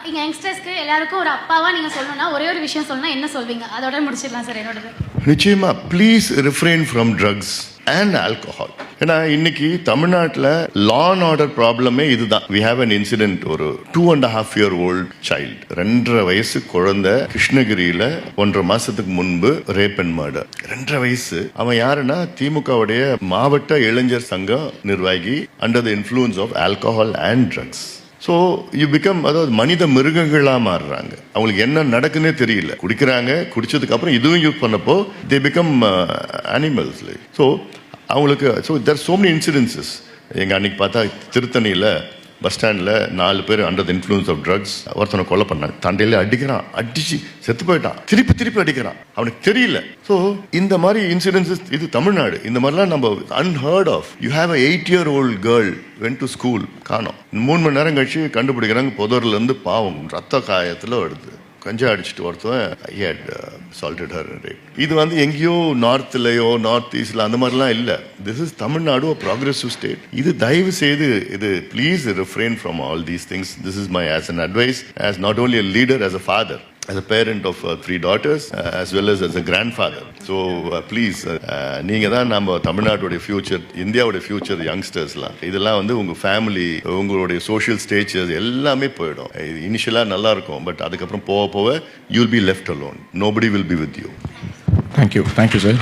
இங்கே யங்ஸ்டர்ஸ்க்கு எல்லாருக்கும் ஒரு அப்பாவாக நீங்கள் சொல்லணும்னா ஒரே ஒரு விஷயம் சொல்லணும்னா என்ன சொல்வீங்க? அதோட முடிச்சிடலாம் சார் என்னோடது. நிச்சயமா please refrain from drugs and alcohol. ஏன்னா இன்னைக்கு தமிழ்நாட்டில் லா அண்ட் ஆர்டர் ப்ராப்ளமே இதுதான். We have an incident. ஒரு 2.5-year-old சைல்டு, 2.5 வயசு குழந்தை, கிருஷ்ணகிரியில 1.5 மாசத்துக்கு முன்பு ரேப் அண்ட் மர்டர். 2.5 வயசு. அவன் யாருன்னா திமுகவுடைய மாவட்ட இளைஞர் சங்க நிர்வாகி, under the influence of alcohol and drugs. So you become, அதாவது மனித மிருகங்களாக மாறுறாங்க. அவங்களுக்கு என்ன நடக்குன்னே தெரியல. குடிக்கிறாங்க, குடிச்சதுக்கு அப்புறம் இதுவும் யூஸ் பண்ணப்போ தே பிகம் அனிமல்ஸ். ஸோ அவங்களுக்கு தேர் சோ மெனி இன்சிடென்சஸ். எங்கள் அன்னைக்கு பார்த்தா திருத்தணியில் பஸ் ஸ்டாண்டில் 4 பேர் under the influence of drugs ஒருத்தனை கொலை பண்ணாங்க. தண்டையில அடிக்கிறான், அடிச்சு செத்து போயிட்டான், திருப்பி அடிக்கிறான், அவனுக்கு தெரியல. ஸோ இந்த மாதிரி இன்சிடென்சஸ், இது தமிழ்நாடு. இந்த மாதிரிலாம் நம்ம unheard of. You have a 8-year-old girl went to school, காணோம். 3 மணி நேரம் கழிச்சு கண்டுபிடிக்கிறாங்க, புதர்லேருந்து. பாவம், ரத்த காயத்தில் வருது. கஞ்சா அடிச்சுட்டு ஒருத்தன் சால்டட் ஹர் ரேப். இது வந்து எங்கேயோ நார்த்லயோ நார்த் ஈஸ்ட்ல அந்த மாதிரிலாம் இல்லை. This is Tamil Nadu, progressive state. இது தயவு செய்து இது please refrain from all these things. This is my as an advice, as not only a leader, as a father, as a parent of 3 daughters, as well as a grandfather. So please, நீங்க தான் நம்ம தமிழ்நாட்டுடைய future, இந்தியாவுடைய future. யங்ஸ்டர்ஸ்லாம் இதெல்லாம் வந்து உங்க family, உங்களுடைய social stages எல்லாமே போயிடும். இனிஷியலாக நல்லா இருக்கும், பட் அதுக்கப்புறம் போக you will be left alone. Nobody will be with you. Thank you sir.